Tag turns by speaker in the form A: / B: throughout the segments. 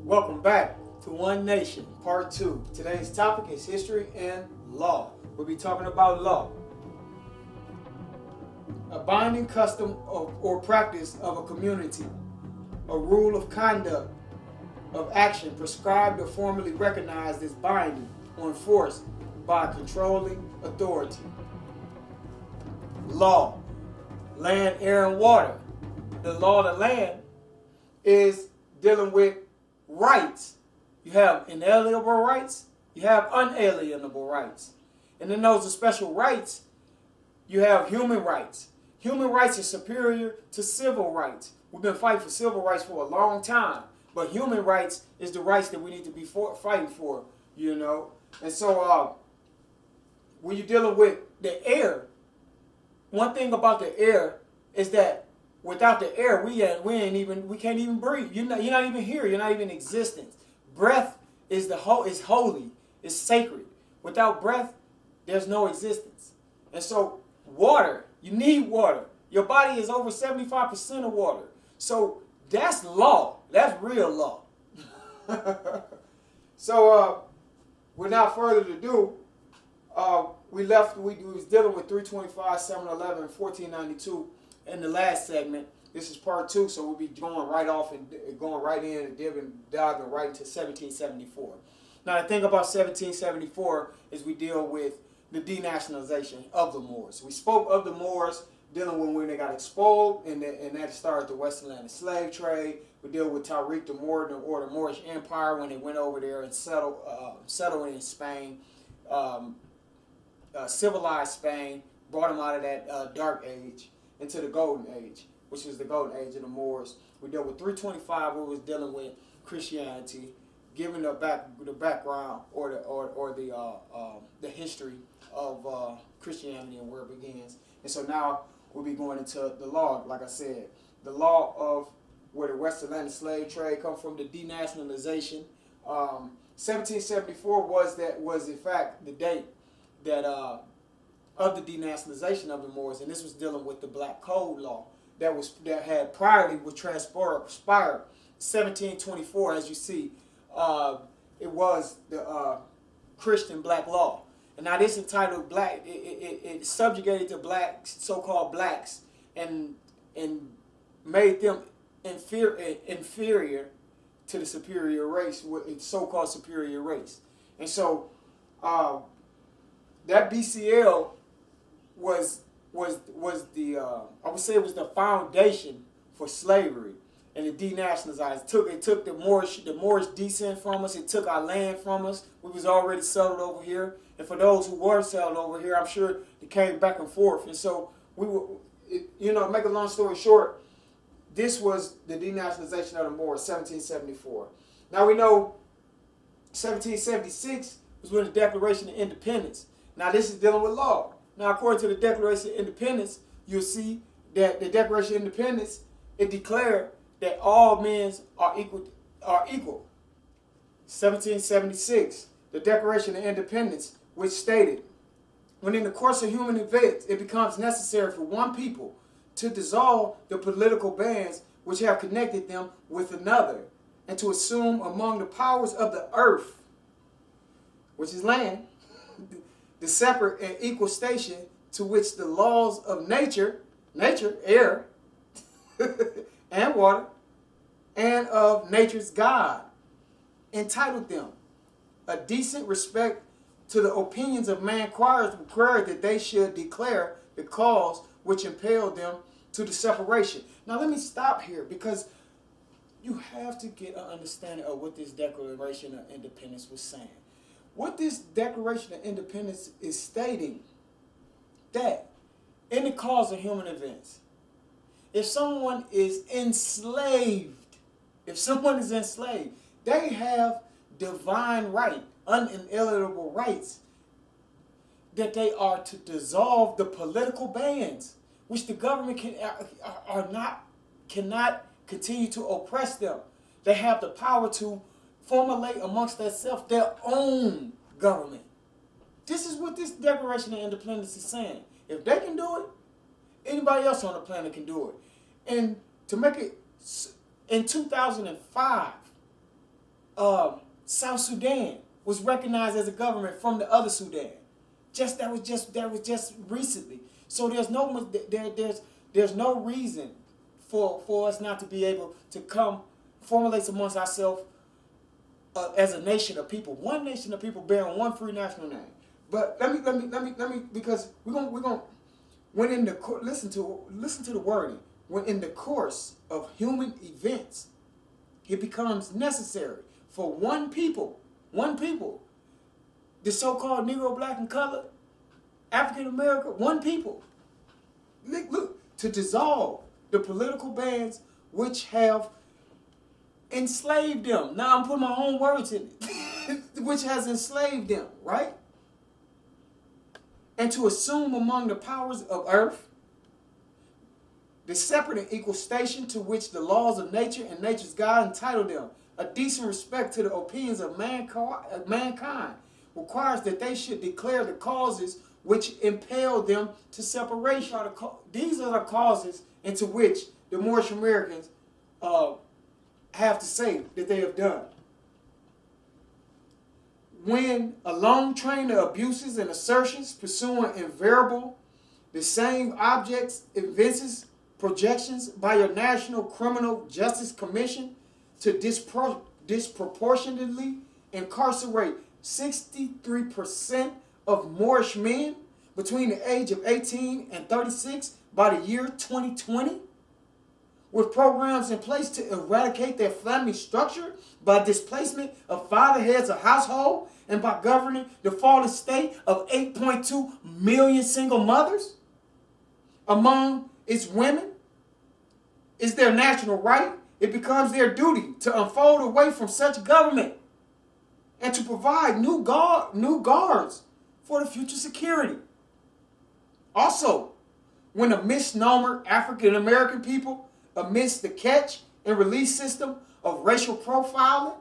A: Welcome back to One Nation, Part 2. Today's topic is history and law. We'll be talking about law. A binding custom or practice of a community, a rule of conduct, of action prescribed or formally recognized as binding or enforced by a controlling authority. Law, land, air, and water. The law of the land is dealing with rights. You have inalienable rights, you have unalienable rights. And in those special rights, you have human rights. Human rights are superior to civil rights. We've been fighting for civil rights for a long time, but human rights is the rights that we need to be fighting for, you know. And so when you're dealing with the air, one thing about the air is that without the air, we can't even breathe. You're not even here. You're not even in existence. Breath is holy. It's sacred. Without breath, there's no existence. And so water, you need water. Your body is over 75% of water. So that's law. That's real law. So without further ado, we was dealing with 325, 711, 1492 in the last segment. This is part 2, so we'll be going right off and going right in and diving right into 1774. Now the thing about 1774 is we deal with the denationalization of the Moors. We spoke of the Moors dealing with when they got exposed and that started the West Atlantic slave trade. We deal with Tariq the Moor or the Moorish Empire when they went over there and settled in Spain. Civilized Spain, brought them out of that dark age into the golden age, which was the golden age of the Moors. We dealt with 325, where we was dealing with Christianity, giving the background or the history of Christianity and where it begins. And so now we'll be going into the law, like I said, the law of where the West Atlantic slave trade come from, the denationalization. 1774 was in fact the date that of the denationalization of the Moors, and this was dealing with the Black Code law that had priorly was transpired 1724. As you see, it was the Christian black law, and now this entitled black. It subjugated the blacks, so-called blacks, and made them inferior to the superior race, so-called superior race, and so. That BCL was the I would say it was the foundation for slavery and the denationalized. It took the Moorish descent from us. It took our land from us. We was already settled over here, and for those who were settled over here, I'm sure it came back and forth. And so we were, make a long story short, this was the denationalization of the Moors, 1774. Now we know 1776 was when the Declaration of Independence. Now this is dealing with law. Now according to the Declaration of Independence, you'll see that the Declaration of Independence, it declared that all men are equal. 1776, the Declaration of Independence, which stated, when in the course of human events it becomes necessary for one people to dissolve the political bands which have connected them with another, and to assume among the powers of the earth, which is land, the separate and equal station to which the laws of nature, air, and water, and of nature's God, entitled them. A decent respect to the opinions of man required that they should declare the cause which impelled them to the separation. Now let me stop here, because you have to get an understanding of what this Declaration of Independence was saying. What this Declaration of Independence is stating, that in the cause of human events, if someone is enslaved, they have divine right, unalienable rights, that they are to dissolve the political bands, which the government cannot continue to oppress them. They have the power to formulate amongst themselves their own government. This is what this Declaration of Independence is saying. If they can do it, anybody else on the planet can do it. And to make it, in 2005, South Sudan was recognized as a government from the other Sudan. That was just recently. So there's no reason for us not to be able to come formulate amongst ourselves as a nation of people, one nation of people bearing one free national name. But let me because we're gonna when in the listen to the wording. When in the course of human events, it becomes necessary for one people, the so-called Negro, Black, and Colored, African American, one people, look, to dissolve the political bands which have enslaved them. Now I'm putting my own words in it, which has enslaved them, right? And to assume among the powers of earth the separate and equal station to which the laws of nature and nature's God entitle them, a decent respect to the opinions of mankind, requires that they should declare the causes which impel them to separation. These are the causes into which the Moorish Americans have to say that they have done. When a long train of abuses and assertions pursuing invariable the same objects evinces projections by your National Criminal Justice Commission to disproportionately incarcerate 63% of Moorish men between the age of 18 and 36 by the year 2020, with programs in place to eradicate their family structure by displacement of father heads of household and by governing the fallen state of 8.2 million single mothers among its women, is their national right. It becomes their duty to unfold away from such government and to provide new guards for the future security. Also, when a misnomer African American people amidst the catch and release system of racial profiling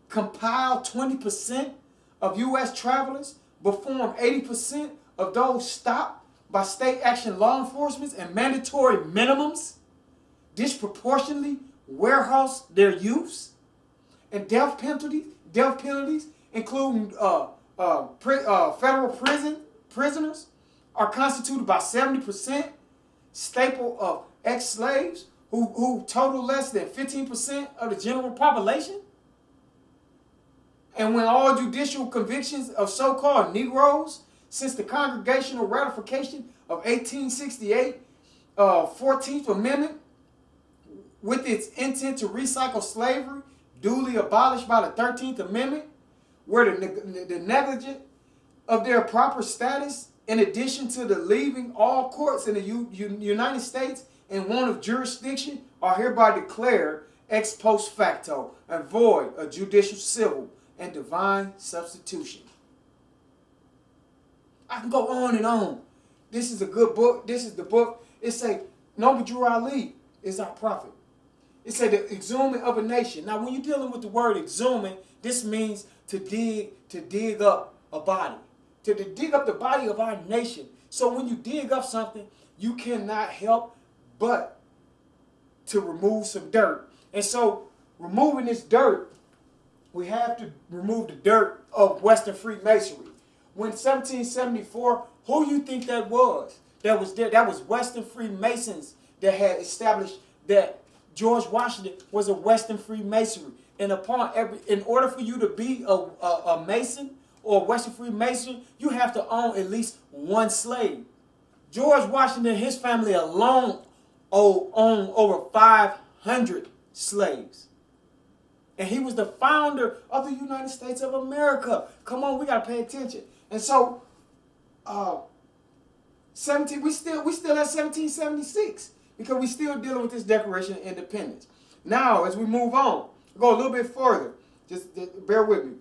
A: compile 20% of U.S. travelers but form 80% of those stopped by state action law enforcement and mandatory minimums, disproportionately warehouse their use, and death penalties, including federal prisoners, are constituted by 70% staple of ex-slaves who total less than 15% of the general population. And when all judicial convictions of so-called Negroes since the Congressional ratification of 1868, 14th Amendment, with its intent to recycle slavery, duly abolished by the 13th Amendment, were the negligent of their proper status, in addition to the leaving all courts in the United States in want of jurisdiction, are hereby declared ex post facto and void of judicial, civil, and divine substitution. I can go on and on. This is a good book. This is the book. It say, Noble Drew Ali is our prophet. It said the exhuming of a nation. Now, when you're dealing with the word exhuming, this means to dig up a body. To dig up the body of our nation. So when you dig up something, you cannot help but to remove some dirt. And so removing this dirt, we have to remove the dirt of Western Freemasonry. When 1774, who you think that was? That was there. That was Western Freemasons that had established that George Washington was a Western Freemasonry. And in order for you to be a Mason or a Western Freemason, you have to own at least one slave. George Washington and his family alone owned over 500 slaves. And he was the founder of the United States of America. Come on, we got to pay attention. And so, we still at 1776 because we still dealing with this Declaration of Independence. Now, as we move on, go a little bit further. Just bear with me.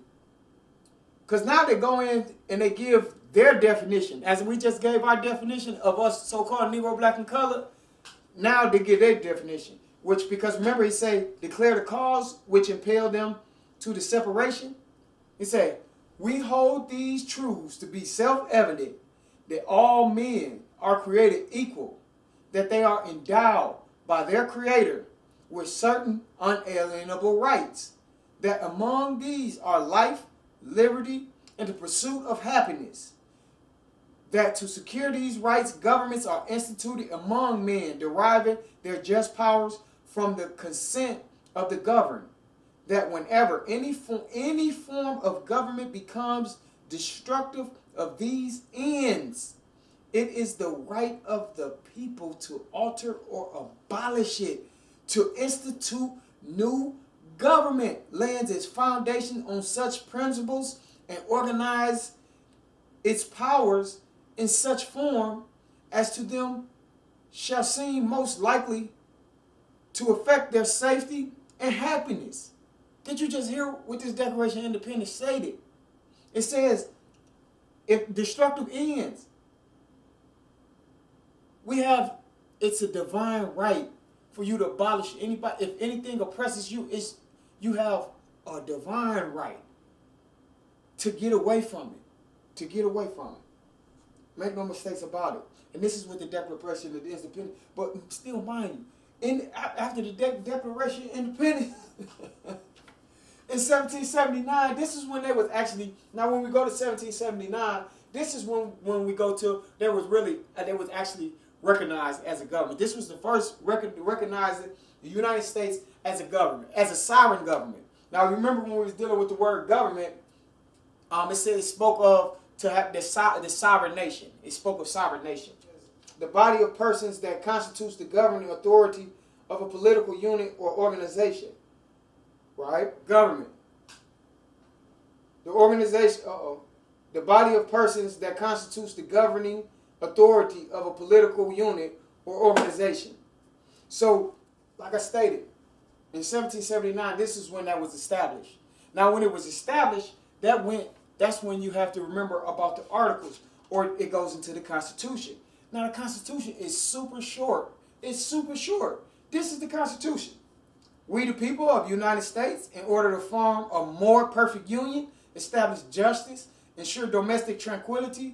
A: Because now they go in and they give their definition. As we just gave our definition of us so-called Negro, Black, and Colored, now they give their definition. Which, because remember, he say, declare the cause which impelled them to the separation. He say, we hold these truths to be self-evident, that all men are created equal, that they are endowed by their Creator with certain unalienable rights, that among these are life, liberty, and the pursuit of happiness. That to secure these rights, governments are instituted among men, deriving their just powers from the consent of the governed. That whenever any form of government becomes destructive of these ends, it is the right of the people to alter or abolish it, to institute new government, lands its foundation on such principles, and organize its powers in such form as to them shall seem most likely to affect their safety and happiness. Did you just hear what this Declaration of Independence stated? It says, if destructive ends, it's a divine right for you to abolish anybody. If anything oppresses you, you have a divine right to get away from it. To get away from it. Make no mistakes about it. And this is what the Declaration of Independence, but still mind you, after the Declaration of Independence, in 1779, this is when they was actually, now when we go to 1779, this is when we go to, they was actually recognized as a government. This was the first recognizing the United States as a government, as a sovereign government. Now remember when we was dealing with the word government, it spoke of to have the sovereign nation. It spoke of sovereign nation. The body of persons that constitutes the governing authority of a political unit or organization. Right? Government. The organization, the body of persons that constitutes the governing authority of a political unit or organization. So, like I stated, in 1779, this is when that was established. Now, when it was established, that's when you have to remember about the articles, or it goes into the Constitution. Now, the Constitution is super short. It's super short. This is the Constitution. We, the people of the United States, in order to form a more perfect union, establish justice, ensure domestic tranquility,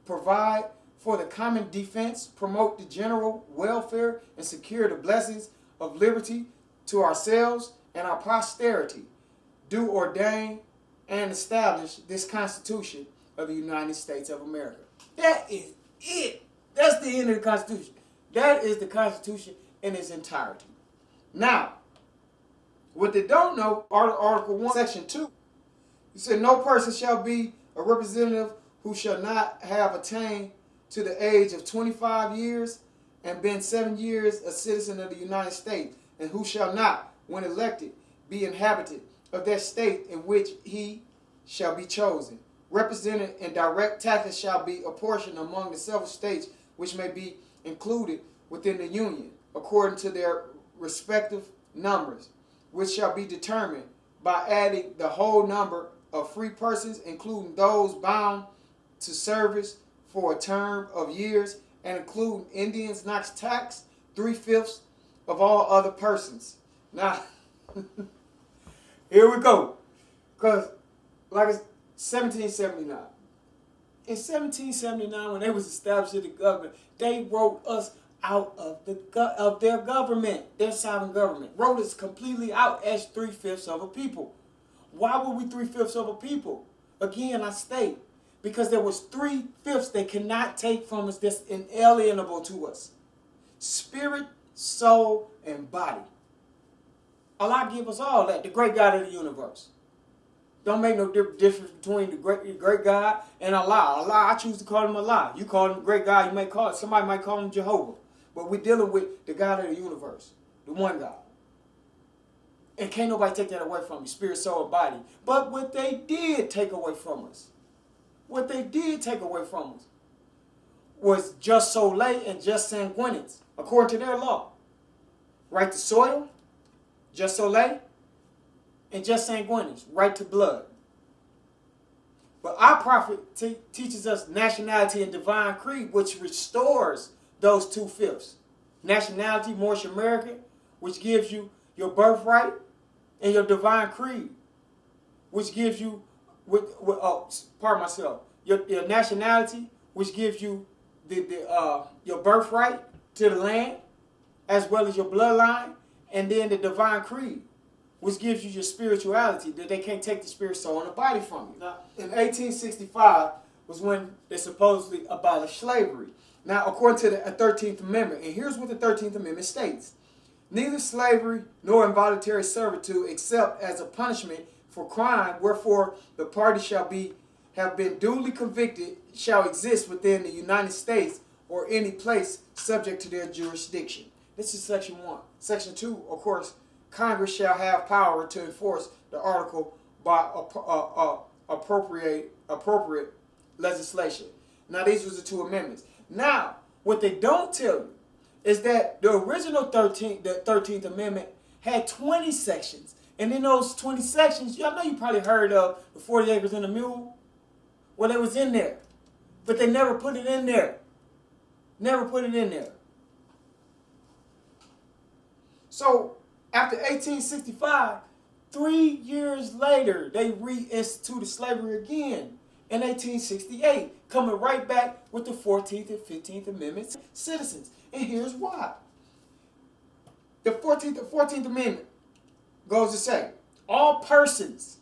A: provide for the common defense, promote the general welfare, and secure the blessings of liberty to ourselves and our posterity, do ordain and establish this Constitution of the United States of America. That is it. That's the end of the Constitution. That is the Constitution in its entirety. Now, what they don't know, Article 1, Section 2, it said, no person shall be a representative who shall not have attained to the age of 25 years and been 7 years a citizen of the United States, and who shall not, when elected, be inhabitant of that state in which he shall be chosen. Represented and direct taxes shall be apportioned among the several states which may be included within the Union, according to their respective numbers, which shall be determined by adding the whole number of free persons, including those bound to service for a term of years, and including Indians not taxed 3/5 of all other persons. Now, here we go. Because, like it's 1779. In 1779, when they was establishing the government, they wrote us out of their government, their sovereign government. Wrote us completely out as 3/5 of a people. Why were we 3/5 of a people? Again, I state, because there was 3/5 they cannot take from us that's inalienable to us. Spirit, soul, and body. Allah give us all that, the great God of the universe. Don't make no difference between the great God and Allah. Allah, I choose to call him Allah. You call him great God, you may call it, somebody might call him Jehovah. But we're dealing with the God of the universe, the one God. And can't nobody take that away from you, spirit, soul, and body. But what they did take away from us, was just soleil and just sanguinity, according to their law. Right to soil, just soleil, and just sanguinity, right to blood. But our prophet teaches us nationality and divine creed, which restores those 2/5. Nationality, Moorish American, which gives you your birthright, and your divine creed, which gives you, your nationality, which gives you your birthright to the land, as well as your bloodline, and then the divine creed, which gives you your spirituality, that they can't take the spirit, soul, and the body from you. Now, in 1865 was when they supposedly abolished slavery. Now, according to the 13th Amendment, and here's what the 13th Amendment states: neither slavery nor involuntary servitude, except as a punishment for crime, wherefore the party shall have been duly convicted, shall exist within the United States or any place subject to their jurisdiction. This is Section 1. Section 2, of course, Congress shall have power to enforce the article by appropriate legislation. Now, these was the two amendments. Now, what they don't tell you is that the original 13th Amendment had 20 sections. And in those 20 sections, y'all know you probably heard of the 40 acres and a mule. Well, it was in there. But they never put it in there. Never put it in there. So, after 1865, 3 years later, they reinstituted slavery again in 1868, coming right back with the 14th and 15th Amendments, citizens. And here's why. The 14th Amendment goes to say, all persons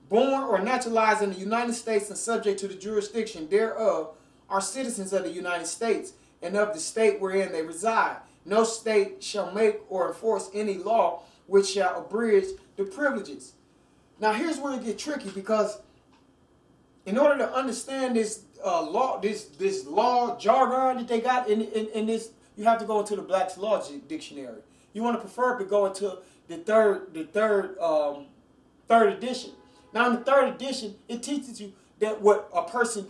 A: born or naturalized in the United States and subject to the jurisdiction thereof are citizens of the United States and of the state wherein they reside. No state shall make or enforce any law which shall abridge the privileges. Now here's where it gets tricky, because in order to understand this law, this law jargon that they got in this, you have to go into the Black's Law Dictionary. You want to prefer to go into the third edition. Now in the third edition, it teaches you that what a person,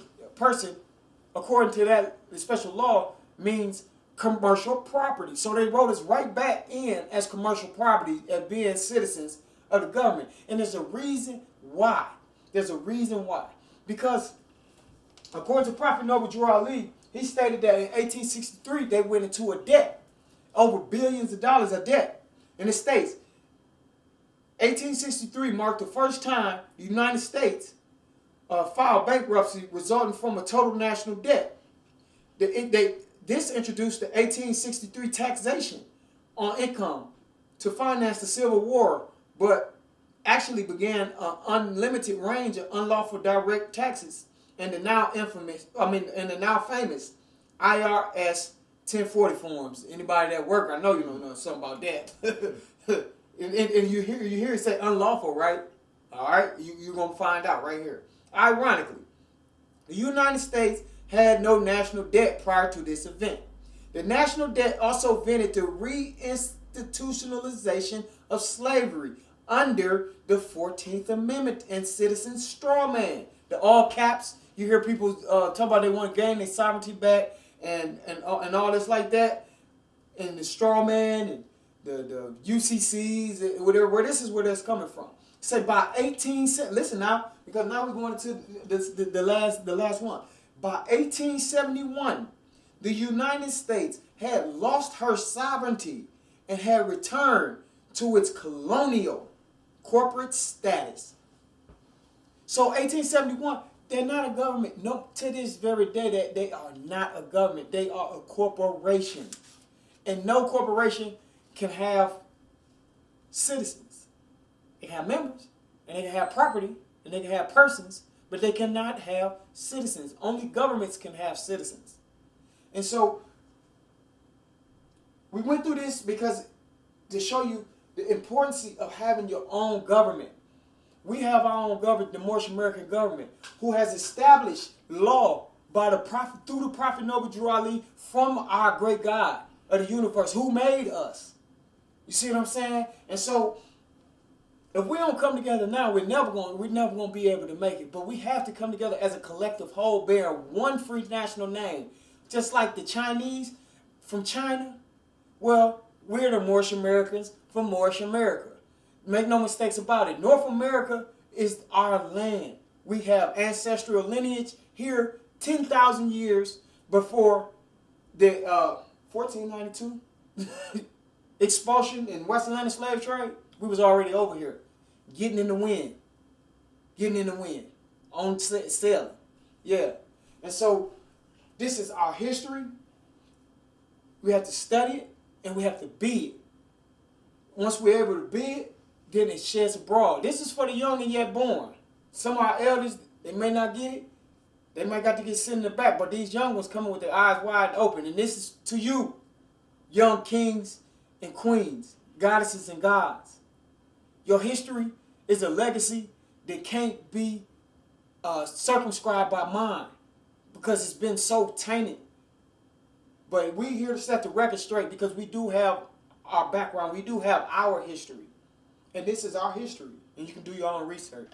A: according to that special law, means commercial property. So they wrote us right back in as commercial property, as being citizens of the government. And there's a reason why. There's a reason why. Because according to Prophet Noble Drew Ali, he stated that in 1863 they went into a debt, over billions of dollars of debt. And it states, 1863 marked the first time the United States filed bankruptcy resulting from a total national debt. This introduced the 1863 taxation on income to finance the Civil War, but actually began an unlimited range of unlawful direct taxes and the now famous IRS 1040 forms. Anybody that work, I know you don't know something about that. and you hear it say unlawful, right? All right, you're gonna find out right here. Ironically, the United States had no national debt prior to this event. The national debt also vented the reinstitutionalization of slavery under the 14th Amendment and citizens' straw man. The all caps, you hear people talk about they want to gain their sovereignty back and all this like that. And the straw man and the UCCs, whatever, where this is where that's coming from. Say by 1870, listen now, because now we're going to the last one. By 1871, the United States had lost her sovereignty and had returned to its colonial corporate status. So 1871, they're not a government. No, to this very day, that they are not a government. They are a corporation. And no corporation can have citizens. They can have members, and they can have property, and they can have persons, but they cannot have citizens. Only governments can have citizens. And so we went through this because to show you the importance of having your own government. We have our own government, the Moorish American government, who has established law by the prophet, through the Prophet Noble Drew Ali, from our great God of the universe, who made us. You see what I'm saying? And so if we don't come together now, we're never going to be able to make it. But we have to come together as a collective whole, bearing one free national name. Just like the Chinese from China, well, we're the Moorish Americans from Moorish America. Make no mistakes about it. North America is our land. We have ancestral lineage here 10,000 years before the 1492 expulsion and West Atlantic slave trade. We was already over here, getting in the wind, on sailing. Yeah. And so this is our history. We have to study it, and we have to be it. Once we're able to be it, then it sheds abroad. This is for the young and yet born. Some of our elders, they may not get it. They might got to get sit in the back, but these young ones coming with their eyes wide open. And this is to you, young kings and queens, goddesses and gods. Your history is a legacy that can't be circumscribed by mine because it's been so tainted. But we here to set the record straight because we do have our background. We do have our history. And this is our history. And you can do your own research.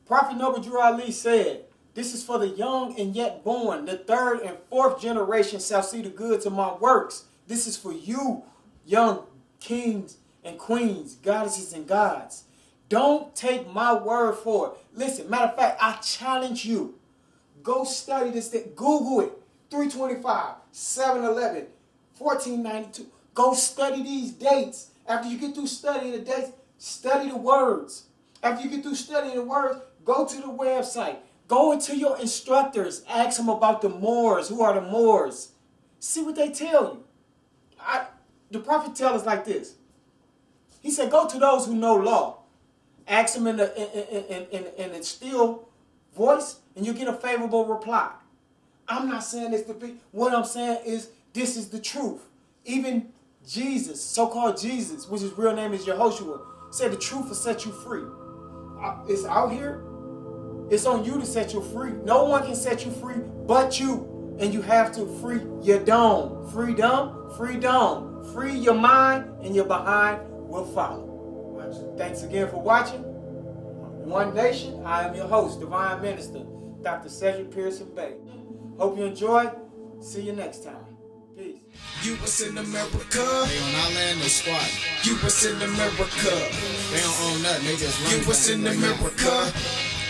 A: Prophet Noble Drew Ali said, "This is for the young and yet born. The third and fourth generation shall see the goods of my works." This is for you, young kings and queens, goddesses and gods. Don't take my word for it. Listen, matter of fact, I challenge you. Go study this thing. Google it. 325, 711, 1492. Go study these dates. After you get through studying the dates, study the words. After you get through studying the words, go to the website. Go into your instructors. Ask them about the Moors. Who are the Moors? See what they tell you. The prophet tells us like this. He said, go to those who know law. Ask them in a still voice, and you get a favorable reply. I'm not saying this to be. What I'm saying is this is the truth. Even Jesus, so-called Jesus, which his real name is Yehoshua, said the truth will set you free. It's out here. It's on you to set you free. No one can set you free but you. And you have to free your dome. Freedom, freedom. Free your mind and your behind will follow. Thanks again for watching. One Nation. I am your host, Divine Minister, Dr. Cedric Pearson Bay. Hope you enjoy. See you next time. Peace.
B: U.S. in America. They on our land, they squat. U.S. in America. They don't own nothing, they just run. U.S. in America.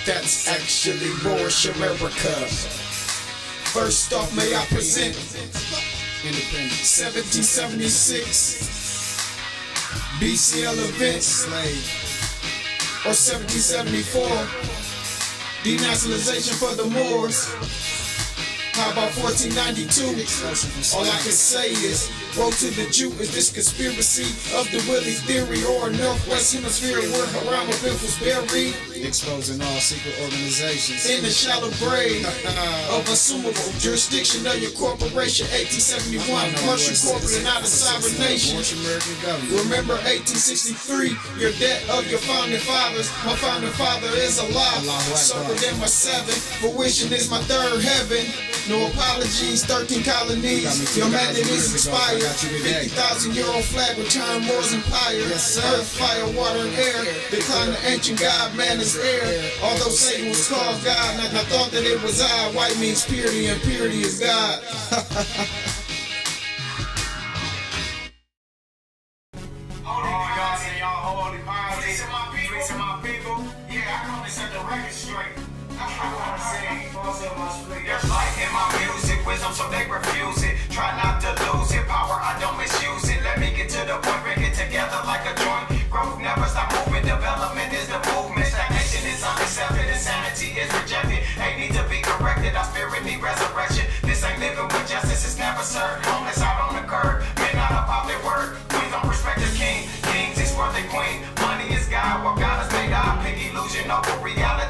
B: That's actually Moorish America. First off, may I present Independence 1776 BCL events, slave, or 1774 denationalization for the Moors. How about 1492? All I can say is, woe to the Jew is this conspiracy of the Willie theory or Northwest Hemisphere where Haram Abiff was buried. Exposing all secret organizations in the shallow grave of assumable jurisdiction of your corporation. 1871, commercial corporate and not a sovereign nation. Remember 1863, your debt of your founding fathers. My founding father is Allah, sober than my seven. Fruition is my third heaven. No apologies, 13 colonies. Your mandate is expired. 50,000-year-old flag return Moors empire. Earth, fire, water, and air. Decline the ancient God, man is air. Although Satan was called God, and I thought that it was I. White means purity, and purity is God.
C: There's light in my music, wisdom, so they refuse it. Try not to lose it, power, I don't misuse it. Let me get to the point, bring it together like a joint. Growth never stop moving, development is the movement. Stagnation is unaccepted, insanity is rejected. Ain't need to be corrected, our spirit need resurrection. This ain't living with justice, it's never served. Homeless out on the curb, men not about their word. Queens don't respect the king, kings is worth a queen. Money is God, what God has made our pig illusion over reality.